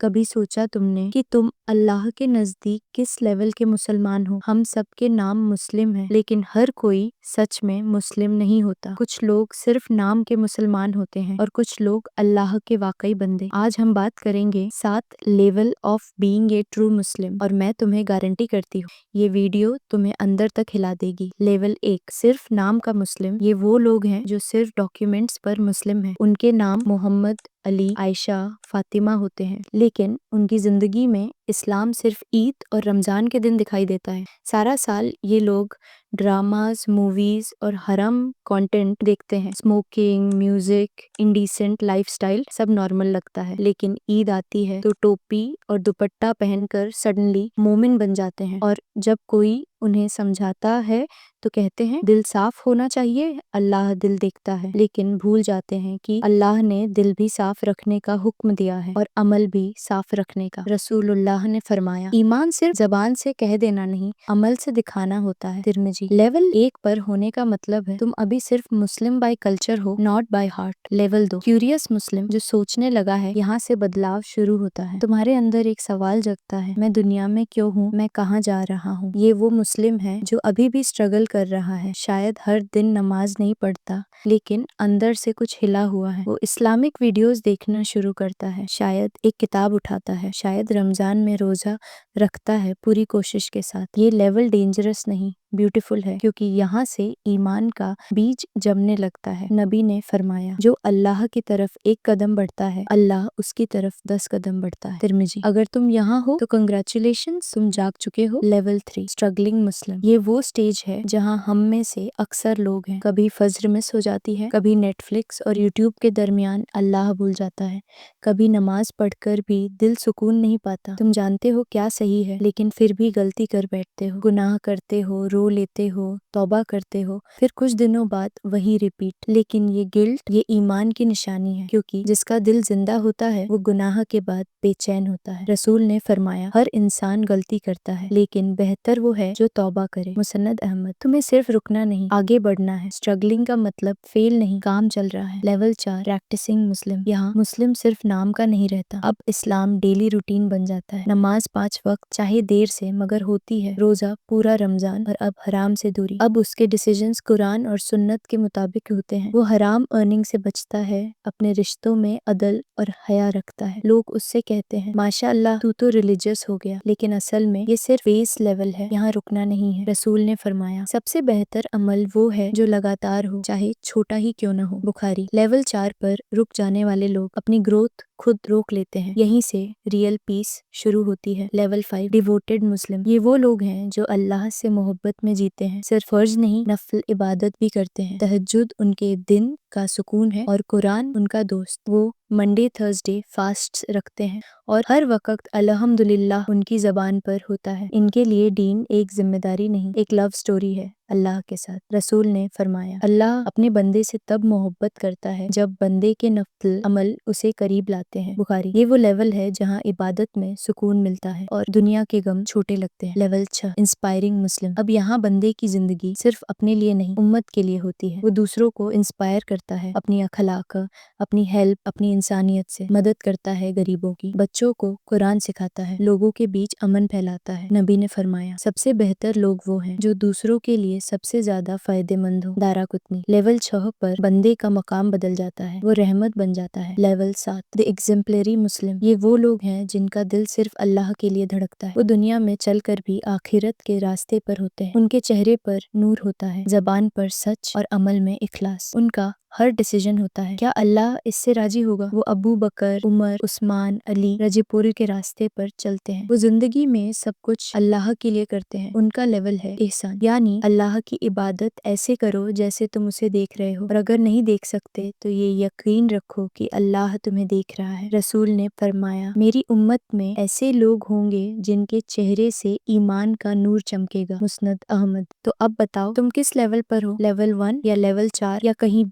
کبھی سوچا تم نے کہ تم اللہ کے نزدیک کس لیول کے مسلمان ہو؟ ہم سب کے نام مسلم ہیں، لیکن ہر کوئی سچ میں مسلم نہیں ہوتا۔ کچھ لوگ صرف نام کے مسلمان ہوتے ہیں اور کچھ لوگ اللہ کے واقعی بندے۔ آج ہم بات کریں گے 7 level of being a true Muslim, اور میں تمہیں گارنٹی کرتی ہوں یہ ویڈیو تمہیں اندر تک ہلا دے گی۔ لیول 1، صرف نام کا مسلم۔ یہ وہ لوگ ہیں جو صرف ڈاکیومنٹس پر مسلم ہیں، ان کے نام محمد، علی، عائشہ، فاطمہ ہوتے ہیں، لیکن ان کی زندگی میں اسلام صرف عید اور رمضان کے دن دکھائی دیتا ہے۔ سارا سال یہ لوگ ڈراماز، موویز اور حرام کانٹینٹ دیکھتے ہیں۔ Smoking, music, indecent life style سب نارمل لگتا ہے، لیکن عید آتی ہے تو ٹوپی اور دوپٹہ پہن کر سڈنلی مومن بن جاتے ہیں، اور جب کوئی انہیں سمجھاتا ہے تو کہتے ہیں دل صاف ہونا چاہیے، اللہ دل دیکھتا ہے، لیکن بھول جاتے ہیں کہ اللہ نے دل بھی صاف رکھنے کا حکم دیا ہے اور عمل بھی صاف رکھنے کا۔ رسول اللہ نے فرمایا ایمان صرف زبان سے کہہ دینا نہیں، عمل سے دکھانا ہوتا ہے۔ ترمذی۔ لیول 1 پر ہونے کا مطلب ہے تم ابھی صرف مسلم بائی کلچر ہو، not by heart. Level 2، curious مسلم، جو سوچنے لگا ہے۔ یہاں سے بدلاؤ شروع ہوتا ہے۔ تمہارے اندر ایک سوال جگتا ہے، میں دنیا میں کیوں ہوں، میں کہاں جا رہا ہوں؟ یہ وہ مسلم ہے جو ابھی بھی اسٹرگل کر رہا ہے، شاید ہر دن نماز نہیں پڑھتا، لیکن اندر سے کچھ ہلا ہوا ہے۔ وہ اسلامک ویڈیوز دیکھنا شروع کرتا ہے، شاید ایک کتاب اٹھاتا ہے، شاید رمضان میں روزہ رکھتا ہے پوری کوشش کے ساتھ۔ یہ لیول ڈینجرس نہیں، بیوٹیفل ہے، کیونکہ یہاں سے ایمان کا بیج جمنے لگتا ہے۔ نبی نے فرمایا جو اللہ کی طرف ایک قدم بڑھتا ہے، اللہ اس کی طرف 10 قدم بڑھتا ہے۔ ترمذی۔ اگر تم یہاں ہو تو کنگریچولیشنز، تم جاگ چکے ہو۔ لیول 3، اسٹرگلنگ مسلم۔ یہ وہ سٹیج ہے جہاں ہم میں سے اکثر لوگ ہیں، کبھی فجر مس ہو جاتی ہے، کبھی نیٹ فلکس اور یوٹیوب کے درمیان اللہ بھول جاتا ہے، کبھی نماز پڑھ کر بھی دل سکون نہیں پاتا۔ تم جانتے ہو کیا صحیح ہے، لیکن پھر بھی غلطی کر بیٹھتے ہو، گناہ کرتے ہو، رو لیتے ہو، توبہ کرتے ہو، پھر کچھ دنوں بعد وہی ریپیٹ۔ لیکن یہ گلٹ، یہ ایمان کی نشانی ہے، کیونکہ جس کا دل زندہ ہوتا ہے وہ گناہ کے بعد بے چین ہوتا ہے۔ رسول نے فرمایا ہر انسان غلطی کرتا ہے، لیکن بہتر وہ ہے جو توبہ کرے۔ مسند احمد۔ تمہیں صرف رکنا نہیں، آگے بڑھنا ہے۔ اسٹرگلنگ کا مطلب فیل نہیں، کام چل رہا ہے۔ لیول 4، پریکٹسنگ مسلم۔ یہاں مسلم صرف نام کا نہیں رہتا، اب اسلام ڈیلی روٹین بن جاتا ہے۔ نماز 5 وقت، چاہے دیر سے مگر ہوتی ہے، روزہ پورا رمضان، اور اب حرام سے دوری۔ اب اس کے ڈیسیژنز قرآن اور سنت کے مطابق ہوتے ہیں۔ وہ حرام ارننگ سے بچتا ہے، اپنے رشتوں میں عدل اور حیا رکھتا ہے۔ لوگ اس سے کہتے ہیں ماشاء اللہ تو ریلیجیس ہو گیا، لیکن اصل میں یہ صرف بیس لیول ہے، یہاں رکنا نہیں ہے۔ رسول نے فرمایا سب سے بہتر عمل وہ ہے جو لگاتار ہو، چاہے چھوٹا ہی کیوں نہ ہو۔ بخاری۔ لیول 4 پر رک جانے والے لوگ اپنی گروتھ خود روک لیتے ہیں، یہیں سے ریئل پیس شروع ہوتی ہے۔ لیول 5، ڈیووٹڈ مسلم۔ یہ وہ لوگ ہیں جو اللہ سے محبت میں جیتے ہیں، صرف فرض نہیں نفل عبادت بھی کرتے ہیں۔ تہجد ان کے دن کا سکون ہے اور قرآن ان کا دوست۔ وہ منڈے تھرسڈے فاسٹ رکھتے ہیں اور ہر وقت الحمدللہ ان کی زبان پر ہوتا ہے۔ ان کے لیے دین ایک ذمہ داری نہیں، ایک لو سٹوری ہے اللہ کے ساتھ۔ رسول نے فرمایا اللہ اپنے بندے سے تب محبت کرتا ہے جب بندے کے نفل عمل اسے قریب لاتے ہیں۔ بخاری۔ یہ وہ لیول ہے جہاں عبادت میں سکون ملتا ہے اور دنیا کے غم چھوٹے لگتے ہیں۔ لیول 6، انسپائرنگ مسلم۔ اب یہاں بندے کی زندگی صرف اپنے لیے نہیں، امت کے لیے ہوتی ہے۔ وہ دوسروں کو انسپائر کرتا ہے، اپنی اخلاق، اپنی ہیلپ، اپنی انسانیت سے مدد کرتا ہے، غریبوں کی، بچوں کو قرآن سکھاتا ہے، لوگوں کے بیچ امن پھیلاتا ہے۔ نبی نے فرمایا سب سے بہتر لوگ وہ ہیں جو دوسروں کے لیے سب سے زیادہ فائدہ مند ہو۔ دارقطنی۔ لیول 6 پر بندے کا مقام بدل جاتا ہے، وہ رحمت بن جاتا ہے۔ لیول 7، دی ایگزمپلری مسلم۔ یہ وہ لوگ ہیں جن کا دل صرف اللہ کے لیے دھڑکتا ہے، وہ دنیا میں چل کر بھی آخرت کے راستے پر ہوتے ہیں۔ ان کے چہرے پر نور ہوتا ہے، زبان پر سچ اور عمل میں اخلاص۔ ان کا ہر ڈیسیژن ہوتا ہے کیا اللہ اس سے راضی ہوگا؟ وہ ابو بکر، عمر، عثمان، علی رضی پوری کے راستے پر چلتے ہیں۔ وہ زندگی میں سب کچھ اللہ کے لیے کرتے ہیں۔ ان کا لیول ہے احسان، یعنی اللہ کی عبادت ایسے کرو جیسے تم اسے دیکھ رہے ہو، اور اگر نہیں دیکھ سکتے تو یہ یقین رکھو کہ اللہ تمہیں دیکھ رہا ہے۔ رسول نے فرمایا میری امت میں ایسے لوگ ہوں گے جن کے چہرے سے ایمان کا نور چمکے گا۔ مسند احمد۔ تو اب بتاؤ تم کس لیول پر ہو، لیول 1 یا لیول 4 یا کہیں